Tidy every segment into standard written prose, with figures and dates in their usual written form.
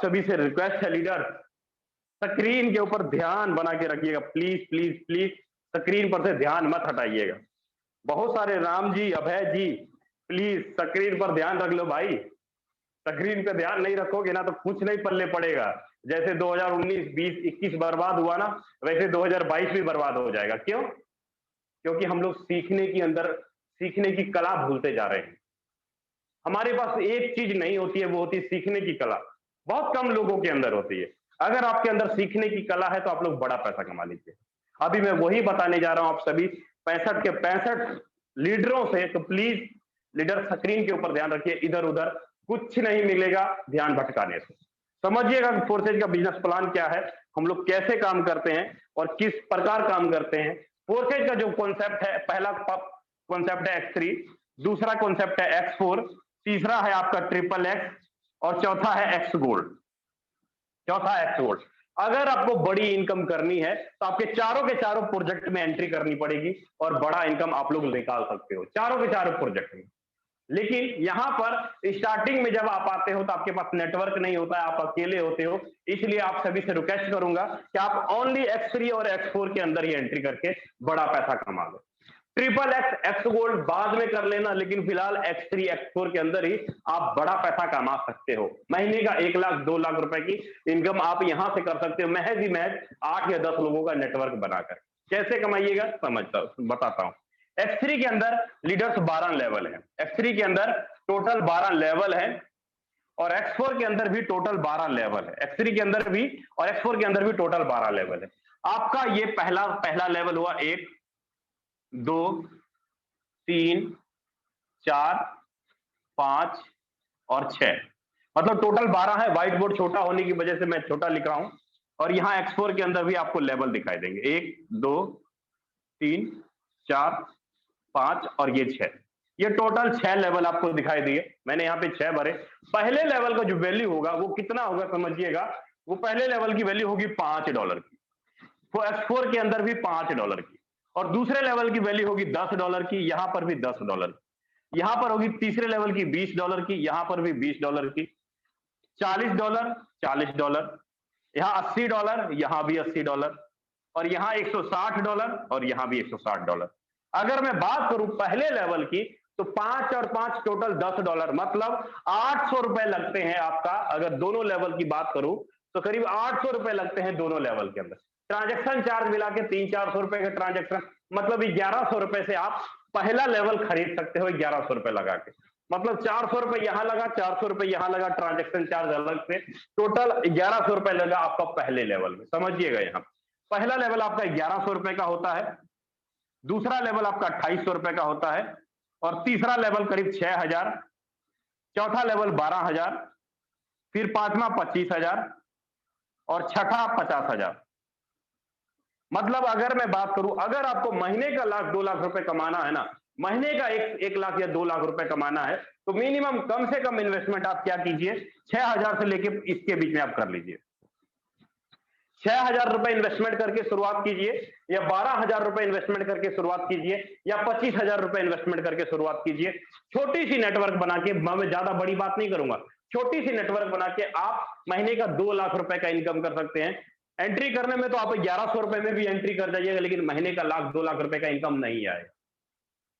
सभी से रिक्वेस्ट है लीडर, स्क्रीन के ऊपर ध्यान बना के रखिएगा, प्लीज प्लीज प्लीज स्क्रीन पर से ध्यान मत हटाइएगा। बहुत सारे राम जी, अभय जी, प्लीज स्क्रीन पर ध्यान रख लो भाई। स्क्रीन पे ध्यान नहीं रखोगे ना तो कुछ नहीं पल्ले पड़ेगा। जैसे 2019, 20, 21 बर्बाद हुआ ना, वैसे 2022 भी बर्बाद हो जाएगा। क्यों? क्योंकि हम लोग सीखने की कला भूलते जा रहे हैं। हमारे पास एक चीज नहीं होती है, वो होती है सीखने की कला। बहुत कम लोगों के अंदर होती है। अगर आपके अंदर सीखने की कला है तो आप लोग बड़ा पैसा कमा लीजिए। अभी मैं वही बताने जा रहा हूं आप सभी 65 के 65 लीडरों से। तो प्लीज लीडर स्क्रीन के ऊपर ध्यान रखिए, इधर उधर कुछ नहीं मिलेगा ध्यान भटकाने से। समझिएगा फोर्सेज का बिजनेस प्लान क्या है, हम लोग कैसे काम करते हैं और किस प्रकार काम करते हैं। फोर्सेज का जो कॉन्सेप्ट है, पहला कॉन्सेप्ट है X3, दूसरा कॉन्सेप्ट है X4, तीसरा है आपका ट्रिपल एक्स और चौथा है एक्स गोल्ड। चौथा एक्स गोल्ड। अगर आपको बड़ी इनकम करनी है तो आपके चारों के चारों प्रोजेक्ट में एंट्री करनी पड़ेगी और बड़ा इनकम आप लोग निकाल सकते हो चारों के चारों प्रोजेक्ट में। लेकिन यहां पर स्टार्टिंग में जब आप आते हो तो आपके पास नेटवर्क नहीं होता है, आप अकेले होते हो। इसलिए आप सभी से रिक्वेस्ट करूंगा कि आप ओनली X3 और X4 के अंदर ही एंट्री करके बड़ा पैसा कमा लो। ट्रिपल एक्स, एक्स गोल्ड बाद में कर लेना, लेकिन फिलहाल X3, X4 के अंदर ही आप बड़ा पैसा कमा सकते हो। महीने का 1 लाख 2 लाख रुपए की इनकम आप यहां से कर सकते हो, महज ही महज 8 या 10 लोगों का नेटवर्क बनाकर। कैसे कमाइएगा बताता हूं। X3 के अंदर लीडर्स 12 लेवल है। X3 के अंदर टोटल 12 लेवल है और X4 के अंदर भी टोटल 12 लेवल है। X3 के अंदर भी और X4 के अंदर भी टोटल 12 लेवल है। आपका ये पहला लेवल हुआ 1, 2, 3, 4, 5 और 6, मतलब टोटल 12 है। व्हाइट बोर्ड छोटा होने की वजह से मैं छोटा लिख रहा हूं। और यहां X4 के अंदर भी आपको लेवल दिखाई देंगे, 1, 2, 3, 4, 5 और ये 6। ये टोटल 6 लेवल आपको दिखाई दिए। मैंने यहाँ पे 6 भरे। पहले लेवल का जो वैल्यू होगा वो कितना होगा समझिएगा। वो पहले लेवल की वैल्यू होगी $5 की, वो X4 के अंदर भी $5 की, और दूसरे लेवल की वैल्यू होगी $10 की, यहां पर भी $10 की, यहां पर होगी तीसरे लेवल की $20 की, यहां पर भी $20 की, $40, $40, यहां $80, यहां भी $80, और यहां $160 और यहां भी $160। अगर मैं बात करूं पहले लेवल की तो 5 और 5 टोटल $10, मतलब ₹800 लगते हैं आपका। अगर दोनों लेवल की बात करूं तो करीब ₹800 लगते हैं दोनों लेवल के अंदर। ट्रांजैक्शन चार्ज मिला के 300-400 रुपए का ट्रांजैक्शन, मतलब ₹1100 से आप पहला लेवल खरीद सकते हो ₹1100 लगा के। मतलब ₹400 यहां लगा, ₹400 यहां लगा, ट्रांजैक्शन चार्ज अलग से, टोटल ₹1100 लगा आपका पहले लेवल में। समझिएगा, यहाँ पहला लेवल आपका ₹1100 का होता है, दूसरा लेवल आपका ₹2800 का होता है, और तीसरा लेवल करीब 6000, चौथा लेवल 12000, फिर पांचवा 25000 और छठा 50000। मतलब अगर मैं बात करूं, अगर आपको महीने का 1-2 लाख रुपए कमाना है ना, महीने का 1 लाख या 2 लाख रुपए कमाना है, तो मिनिमम कम से कम इन्वेस्टमेंट आप क्या कीजिए, 6000 से लेके इसके बीच में आप कर लीजिए। 6000 रुपए इन्वेस्टमेंट करके शुरुआत कीजिए, या 12000 रुपए इन्वेस्टमेंट करके शुरुआत कीजिए, या 25000 रुपए इन्वेस्टमेंट करके शुरुआत कीजिए। छोटी सी नेटवर्क बना के, मैं ज्यादा बड़ी बात नहीं करूंगा, छोटी सी नेटवर्क बना के आप महीने का 2 लाख रुपए का इनकम कर सकते हैं। एंट्री करने में तो आप 1100 रुपए में भी एंट्री कर जाइएगा, लेकिन महीने का 1-2 लाख रुपए का इनकम नहीं आएगा।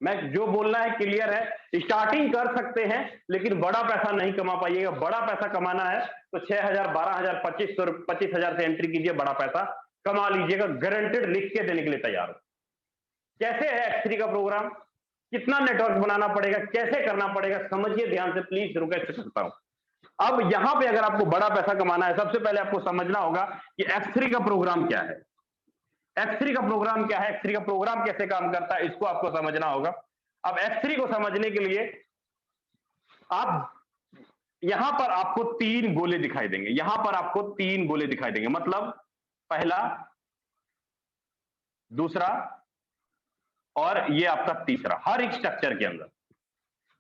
मैं जो बोलना है क्लियर है। स्टार्टिंग कर सकते हैं लेकिन बड़ा पैसा नहीं कमा पाइएगा। बड़ा पैसा कमाना है तो 6000, 12000, 25,000 से एंट्री कीजिए, बड़ा पैसा कमा लीजिएगा, गारंटेड, लिख के देने के लिए तैयार हो। कैसे है X3 का प्रोग्राम, कितना नेटवर्क बनाना पड़ेगा, कैसे करना पड़ेगा, समझिए ध्यान से प्लीज, रिक्वेस्ट करता हूं। अब यहां पे अगर आपको बड़ा पैसा कमाना है, सबसे पहले आपको समझना होगा कि X3 का प्रोग्राम क्या है। X3 का प्रोग्राम क्या है, X3 का प्रोग्राम कैसे काम करता है, इसको आपको समझना होगा। अब X3 को समझने के लिए आप, यहां पर आपको 3 गोले दिखाई देंगे, यहां पर आपको 3 गोले दिखाई देंगे, मतलब पहला, दूसरा और ये आपका तीसरा। हर एक स्ट्रक्चर के अंदर,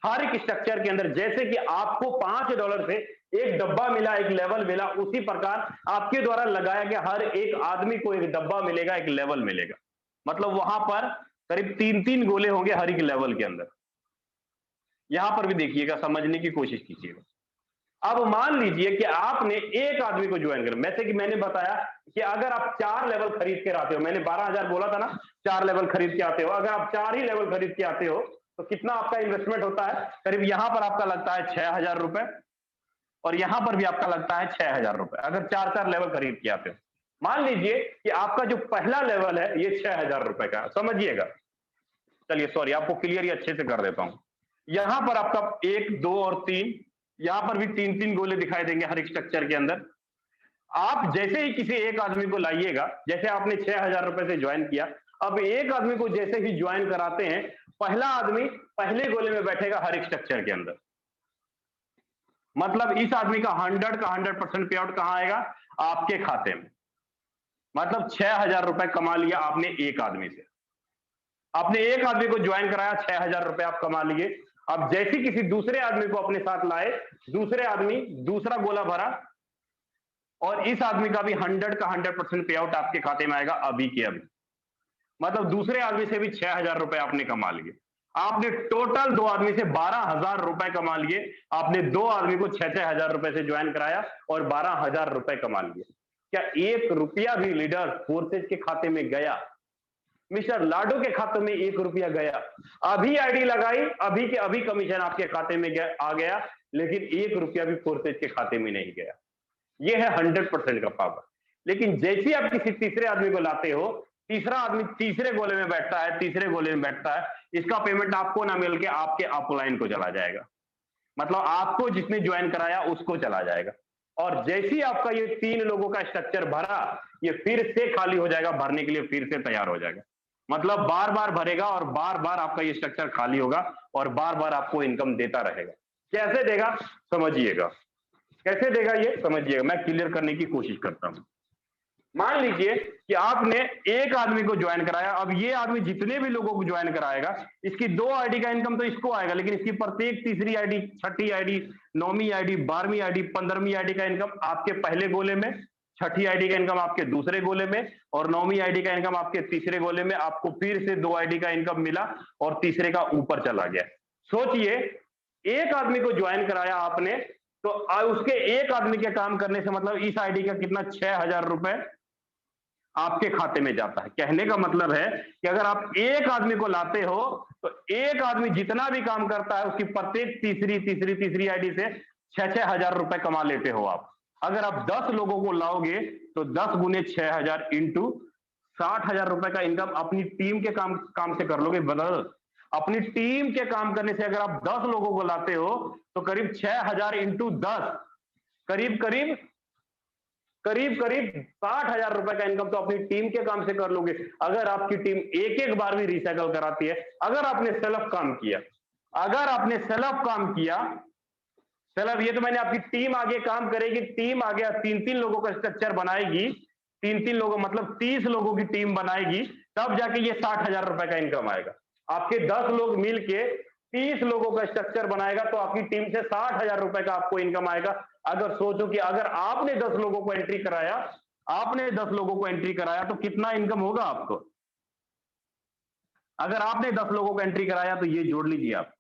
हर एक स्ट्रक्चर के अंदर, जैसे कि आपको $5 से एक डब्बा मिला, एक लेवल मिला, उसी प्रकार आपके द्वारा लगाया गया हर एक आदमी को एक डब्बा मिलेगा, एक लेवल मिलेगा। मतलब वहां पर करीब 3-3 गोले होंगे हर एक लेवल के अंदर। यहां पर भी देखिएगा, समझने की कोशिश कीजिएगा। अब मान लीजिए कि आपने एक आदमी को ज्वाइन कर, जैसे कि मैंने बताया कि अगर आप 4 लेवल खरीद के आते हो, मैंने 12,000 बोला था ना, 4 लेवल खरीद के आते हो, अगर आप 4 ही लेवल खरीद के आते हो तो कितना आपका इन्वेस्टमेंट होता है? करीब यहां पर आपका लगता है 6,000 रुपए और यहां पर भी आपका लगता है 6,000 रुपए, अगर 4-4 लेवल खरीद के आते हो। मान लीजिए कि आपका जो पहला लेवल है ये 6,000 रुपए का, समझिएगा। चलिए सॉरी, आपको क्लियर ही अच्छे से कर देता हूं। यहां पर आपका 1, 2 और 3, यहां पर भी 3-3 गोले दिखाई देंगे हर एक स्ट्रक्चर के अंदर। आप जैसे ही किसी एक आदमी को लाइएगा, जैसे आपने 6,000 रुपए से ज्वाइन किया, अब एक आदमी को जैसे ही ज्वाइन कराते हैं, पहला आदमी पहले गोले में बैठेगा हर एक स्ट्रक्चर के अंदर। मतलब इस आदमी का 100% पे आउट कहां आएगा? आपके खाते में। मतलब 6,000 रुपए कमा लिया आपने एक आदमी से। आपने एक आदमी को ज्वाइन कराया, 6,000 रुपए आप कमा लिए। अब जैसे किसी दूसरे आदमी को अपने साथ लाए, दूसरे आदमी दूसरा गोला भरा और इस आदमी का भी 100% पे आउट आपके खाते में आएगा अभी के अभी। मतलब दूसरे आदमी से भी 6,000 रुपए आपने कमा लिए। आपने टोटल 2 आदमी से 12,000 रुपए कमा लिए। आपने 2 आदमी को 6,000 रुपए से ज्वाइन कराया और 12,000 रुपए कमा लिए। क्या 1 रुपया भी लीडर फोर्सेज के खाते में गया? मिस्टर लाडो के खाते में 1 रुपया गया? अभी आईडी लगाई, अभी के अभी कमीशन आपके खाते में आ गया, लेकिन 1 रुपया भी फोर्सेज के खाते में नहीं गया। ये है 100% का पावर। लेकिन जैसे ही आप किसी तीसरे आदमी को लाते हो, तीसरा आदमी तीसरे गोले में बैठता है, तीसरे गोले में बैठता है, इसका पेमेंट आपको ना मिल के आपके अपलाइन को चला जाएगा। मतलब आपको जिसने ज्वाइन कराया उसको चला जाएगा। और जैसे ही आपका ये 3 लोगों का स्ट्रक्चर भरा, ये फिर से खाली हो जाएगा, भरने के लिए फिर से तैयार हो जाएगा। मतलब बार बार भरेगा और बार बार आपका ये स्ट्रक्चर खाली होगा और बार बार आपको इनकम देता रहेगा। कैसे देगा समझिएगा, कैसे देगा ये समझिएगा, मैं क्लियर करने की कोशिश करता हूं। मान लीजिए कि आपने एक आदमी को ज्वाइन कराया, अब ये आदमी जितने भी लोगों को ज्वाइन कराएगा, इसकी 2 आईडी का इनकम तो इसको आएगा, लेकिन इसकी प्रत्येक तीसरी आईडी, छठी आईडी, 9वीं आईडी, 12वीं आईडी, 15वीं आईडी का इनकम आपके पहले गोले में, छठी आईडी का इनकम आपके दूसरे गोले में और 9वीं आईडी का इनकम आपके तीसरे गोले में। आपको फिर से 2 आईडी का इनकम मिला और तीसरे का ऊपर चला गया। सोचिए, एक आदमी को ज्वाइन कराया आपने, तो उसके एक आदमी के काम करने से मतलब इस आईडी का कितना 6,000 रुपए आपके खाते में जाता है। कहने का मतलब है कि अगर आप एक आदमी को लाते हो तो एक आदमी जितना भी काम करता है उसकी प्रत्येक तीसरी आईडी से 6,000 रुपए कमा लेते हो आप। अगर आप 10 लोगों को लाओगे तो 10 गुने 6,000 इंटू 60,000 रुपए का इनकम अपनी टीम के काम से कर लोगे। बदल अपनी टीम के काम करने से अगर आप 10 लोगों को लाते हो तो करीब 6,000 इंटू 10 करीब 60,000 रुपए का इनकम तो अपनी टीम के काम से कर लोगे। अगर आपकी टीम एक बार भी रिसाइकल कराती है, अगर आपने सेल्फ काम किया, सेल्फ, ये तो मैंने आपकी टीम आगे काम करेगी, टीम आगे 3-3 लोगों का स्ट्रक्चर बनाएगी, 3-3 लोगों मतलब 30 लोगों की टीम बनाएगी, तब जाके ये 60,000 रुपए का इनकम आएगा। आपके 10 लोग मिलके 30 लोगों का स्ट्रक्चर बनाएगा तो आपकी टीम से 60,000 रुपए का आपको इनकम आएगा। अगर सोचो कि अगर आपने 10 लोगों को एंट्री कराया, तो कितना इनकम होगा आपको? अगर आपने 10 लोगों को एंट्री कराया तो ये जोड़ लीजिए आप।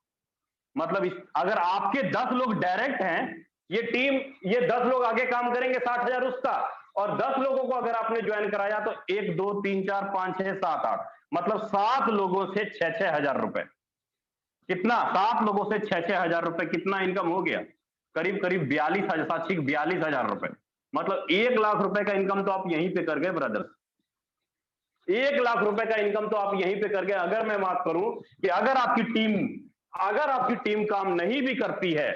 मतलब अगर आपके 10 लोग डायरेक्ट हैं, ये टीम, ये 10 लोग आगे काम करेंगे 60,000 उसका, और 10 लोगों को अगर आपने ज्वाइन कराया तो 1, 2, 3, 4, 5, 6, 7, 8 मतलब 7 लोगों से 6,000 रुपए। कितना? 7 लोगों से 6,000 रुपए कितना इनकम हो गया? करीब 42,000 रुपए। मतलब 1 लाख रुपए का इनकम तो आप यहीं पे कर गए ब्रदर्स। 1 लाख रुपए का इनकम तो आप यहीं पे कर गए। अगर मैं बात करूं कि अगर आपकी टीम काम नहीं भी करती है,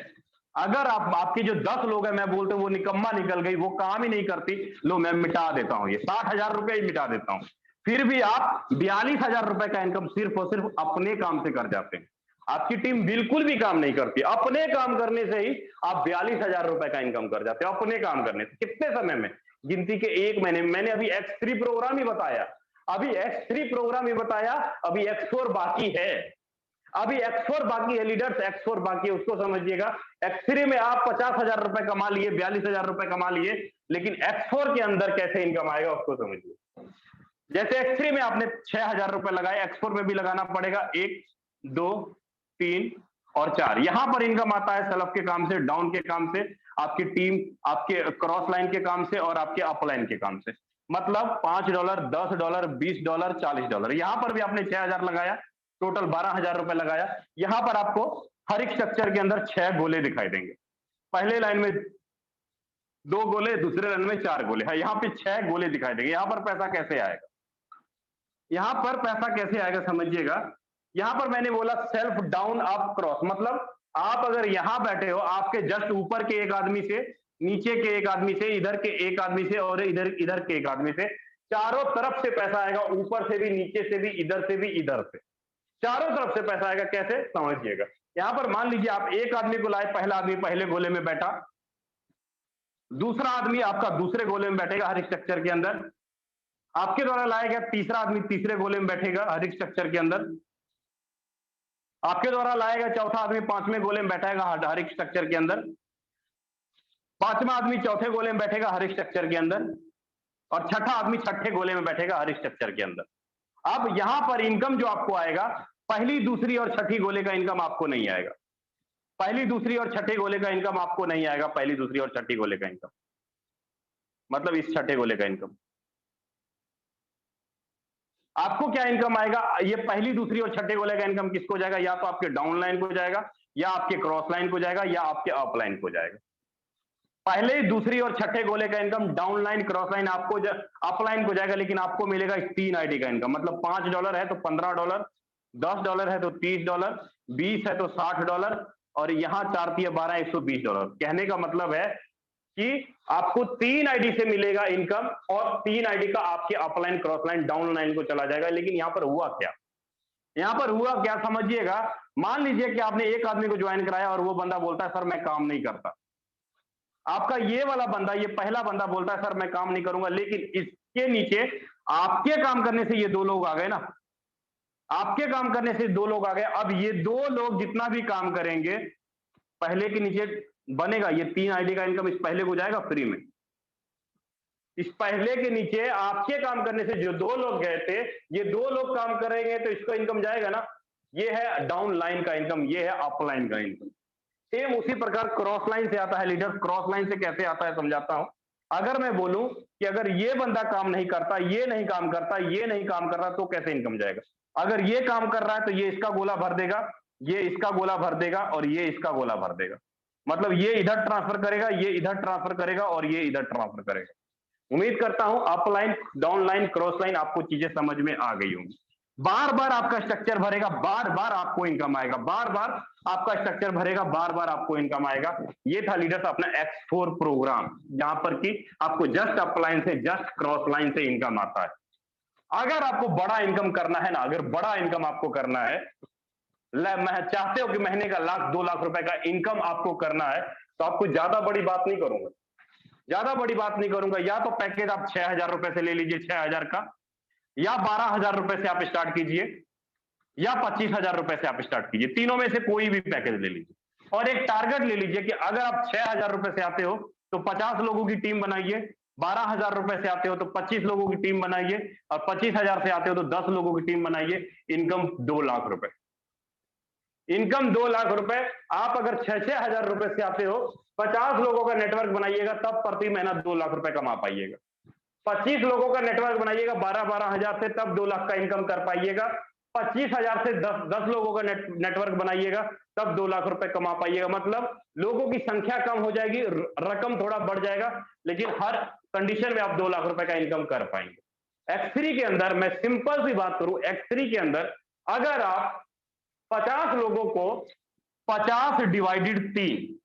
अगर आपके जो 10 लोग हैं, मैं बोलते वो निकम्मा निकल गई, वो काम ही नहीं करती, लो मैं मिटा देता हूं, ये 60,000 रुपए ही मिटा देता हूं, फिर भी आप 42,000 रुपए का इनकम सिर्फ और सिर्फ अपने काम से कर जाते हैं। आपकी टीम बिल्कुल भी काम नहीं करती, अपने काम करने से ही आप 42,000 रुपए का इनकम कर जाते हो। अपने काम करने से कितने समय में? गिनती के 1 महीने में। मैंने अभी X3 प्रोग्राम ही बताया, अभी X4 बाकी है, लीडर्स, X4 बाकी है, उसको समझिएगा। X3 में आप 50,000 रुपए कमा लिए, 42,000 रुपए कमा लिए, लेकिन X4 के अंदर कैसे इनकम आएगा उसको समझिए। जैसे X3 में आपने 6,000 रुपए लगाए, X4 में भी लगाना पड़ेगा 1, 2, 3 और 4। यहां पर इनकम आता है सेल्फ के काम से, डाउन के काम से। आपकी टीम आपके क्रॉस लाइन के काम से और आपके अपलाइन के काम से। मतलब $5, $10, $20, $40। यहां पर भी आपने 6,000 लगाया, टोटल 12,000 रुपए लगाया। यहां पर आपको हर एक स्ट्रक्चर के अंदर 6 गोले दिखाई देंगे। पहले लाइन में 2 गोले, दूसरे लाइन में 4 गोले है, यहाँ पे 6 गोले दिखाई देंगे। यहाँ पर पैसा कैसे आएगा? यहाँ पर पैसा कैसे आएगा समझिएगा। यहाँ पर मैंने बोला सेल्फ डाउन अप क्रॉस, मतलब आप अगर यहां बैठे हो, आपके जस्ट ऊपर के एक आदमी से, नीचे के एक आदमी से, इधर के एक आदमी से और इधर के एक आदमी से, चारों तरफ से पैसा आएगा, ऊपर से भी, नीचे से भी, इधर से भी, इधर से, चारों तरफ से पैसा आएगा। कैसे समझिएगा। यहां पर मान लीजिए आप एक आदमी को लाए, पहला आदमी पहले गोले में बैठा, दूसरा आदमी आपका दूसरे गोले में बैठेगा हर स्ट्रक्चर के अंदर, आपके द्वारा लाया गया तीसरा आदमी तीसरे गोले में बैठेगा हर एक स्ट्रक्चर के अंदर, आपके द्वारा लाया गया चौथा आदमी पांचवें गोले में बैठेगा हर एक स्ट्रक्चर के अंदर, पांचवा आदमी चौथे गोले में बैठेगा हर एक स्ट्रक्चर के अंदर, और छठा आदमी छठे गोले में बैठेगा हर एक स्ट्रक्चर के अंदर। अब यहां पर इनकम जो आपको आएगा, पहली, दूसरी और छठी गोले का इनकम आपको नहीं आएगा। पहली, दूसरी और छठे गोले का इनकम आपको नहीं आएगा। पहली, दूसरी और छठी गोले का इनकम मतलब इस छठे गोले का इनकम आपको क्या इनकम आएगा? ये पहली, दूसरी और छठे गोले का इनकम किसको जाएगा? या तो आपके डाउन लाइन को जाएगा, या आपके क्रॉस लाइन को जाएगा, या आपके अप लाइन को जाएगा। पहले, दूसरी और छठे गोले का income down line, cross line आपको अप लाइन को जाएगा, लेकिन आपको मिलेगा इस 3 आईडी का इनकम। मतलब $5 है तो $15, $10 है तो $30, 20 है तो $60, और यहाँ 4 × 12 $120। कहने का मतलब है कि आपको 3 आईडी से मिलेगा इनकम, और 3 आईडी का आपके upline, cross line, down line को चला जाएगा। लेकिन यहां पर हुआ क्या? यहां पर हुआ क्या समझिएगा। मान लीजिए कि आपने एक आदमी को ज्वाइन कराया और वो बंदा बोलता है सर मैं काम नहीं करता। आपका ये वाला बंदा, ये पहला बंदा बोलता है सर मैं काम नहीं करूंगा, लेकिन इसके नीचे आपके काम करने से ये 2 लोग आ गए ना, आपके काम करने से 2 लोग आ गए। अब ये 2 लोग जितना भी काम करेंगे, पहले के नीचे बनेगा ये 3 आईडी का इनकम, इस पहले को जाएगा फ्री में। इस पहले के नीचे आपके काम करने से जो 2 लोग गए थे, ये 2 लोग काम करेंगे तो इसका इनकम जाएगा ना। ये है डाउन लाइन का इनकम, ये है अप लाइन का इनकम। सेम उसी प्रकार क्रॉस लाइन से आता है लीडर। क्रॉस लाइन से कैसे आता है समझाता हूं। अगर मैं बोलूं कि अगर ये बंदा काम नहीं करता, ये नहीं काम करता, ये नहीं काम कर रहा, तो कैसे इनकम जाएगा? अगर ये काम कर रहा है तो ये इसका गोला भर देगा, ये इसका गोला भर देगा, और ये इसका गोला भर देगा। मतलब ये इधर ट्रांसफर करेगा, ये इधर ट्रांसफर करेगा, और ये इधर ट्रांसफर करेगा। उम्मीद करता हूं up line, down line, cross line आपको चीजें समझ में आ गई होंगी। बार बार आपका स्ट्रक्चर भरेगा, बार बार आपको इनकम आएगा, बार बार आपका स्ट्रक्चर भरेगा, बार बार आपको इनकम आएगा। ये था लीडर्स अपना X4 प्रोग्राम, जहां पर कि आपको जस्ट अप लाइन से, जस्ट क्रॉस लाइन से इनकम आता है। अगर आपको बड़ा इनकम करना है ना, अगर बड़ा इनकम आपको करना है, मैं चाहते हो कि महीने का 1-2 लाख रुपए का इनकम आपको करना है, तो आपको ज्यादा बड़ी बात नहीं करूंगा, ज्यादा बड़ी बात नहीं करूंगा। या तो पैकेज आप 6,000 रुपए से ले लीजिए, 6,000 का, या 12,000 रुपए से आप स्टार्ट कीजिए, या 25,000 रुपए से आप स्टार्ट कीजिए। तीनों में से कोई भी पैकेज ले लीजिए, और एक टारगेट ले लीजिए कि अगर आप 6,000 रुपए से आते हो तो 50 लोगों की टीम बनाइए, 12,000 रुपए से आते हो तो 25 लोगों की टीम बनाइए, और 25,000 से आते हो तो 10 लोगों की टीम बनाइए। इनकम 2 लाख रुपए, इनकम 2 लाख रुपए। आप अगर 6-6 हजार रुपए से आते हो, 50 लोगों का नेटवर्क बनाइएगा, तब प्रति महीना 2 लाख रुपए कमा पाइएगा। 25 लोगों का नेटवर्क बनाइएगा 12-12 हजार से, तब 2 लाख का इनकम कर पाइएगा। 25,000 से 10 लोगों का नेटवर्क बनाइएगा, तब 2 लाख रुपए कमा पाइएगा। मतलब लोगों की संख्या कम हो जाएगी, रकम थोड़ा बढ़ जाएगा, लेकिन हर कंडीशन में आप 2 लाख रुपए का इनकम कर पाएंगे। X3 के अंदर मैं सिंपल सी बात करूं, X3 के अंदर अगर आप 50 लोगों को 50 डिवाइडेड 3,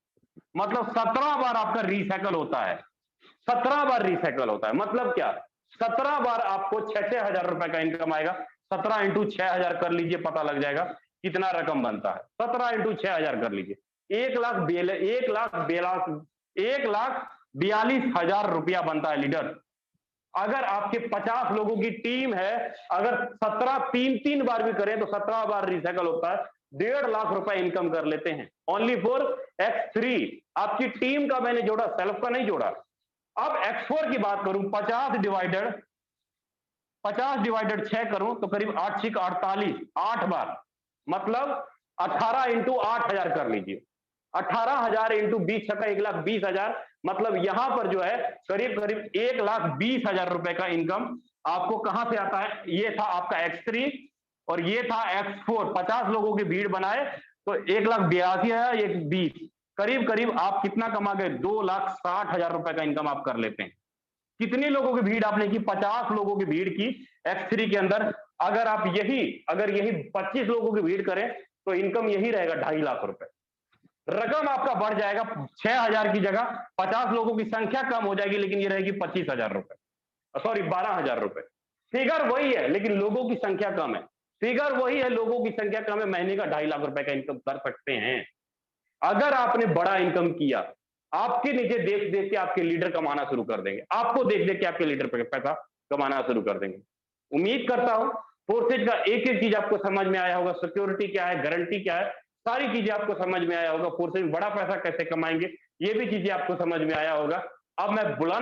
मतलब 17 बार आपका रिसाइकल होता है, 17 बार रिसाइकल होता है। मतलब क्या? 17 बार आपको 6-6 हजार रुपए का इनकम आएगा। 17 × 6,000 कर लीजिए, पता लग जाएगा कितना रकम बनता है। 17 × 6,000 कर लीजिए, 1,42,000 रुपया बनता है लीडर। अगर आपके 50 लोगों की टीम है, अगर 17 3 बार भी करें तो 17 बार रिसाइकल होता है, 1.5 लाख रुपए इनकम कर लेते हैं। Only for X3। आपकी टीम का मैंने जोड़ा, सेल्फ का नहीं जोड़ा। अब X4 की बात करूं, 50 डिवाइडेड 6 करूं तो करीब 8×6 = 48, 8 बार, मतलब 18 × 8,000 कर लीजिए। 18,000 इंटू 20 छक्का 1,20,000, मतलब यहां पर जो है करीब करीब 1,20,000 रुपए का इनकम आपको कहां से आता है। ये था आपका X3 और ये था X4। 50 लोगों की भीड़ बनाए तो 1,82,000, 1,20, करीब करीब आप कितना कमा गए, 2,60,000 रुपए का इनकम आप कर लेते हैं। कितनी लोगों की भीड़ आपने की, 50 लोगों की भीड़ की X3 के अंदर। अगर यही 25 लोगों की भीड़ करें तो इनकम यही रहेगा 2.5 लाख रुपए। रकम आपका बढ़ जाएगा 6,000 की जगह, 50 लोगों की संख्या कम हो जाएगी लेकिन ये रहेगी 25,000 रुपए, सॉरी 12,000 रुपए। फिगर वही है लेकिन लोगों की संख्या कम है। फिगर वही है, लोगों की संख्या कम है, महीने का 2.5 लाख रुपए का इनकम कर सकते हैं। अगर आपने बड़ा इनकम किया, आपके नीचे देख देख के आपके लीडर कमाना शुरू कर देंगे, आपको देख देख के आपके लीडर पैसा कमाना शुरू कर देंगे। उम्मीद करता हूं फोर्सेज का एक एक चीज आपको समझ में आया होगा। सिक्योरिटी क्या है, गारंटी क्या है, सारी चीजें आपको समझ में आया होगा। फोर्सेज में बड़ा पैसा कैसे कमाएंगे, ये भी चीजें आपको समझ में आया होगा। अब मैं बुला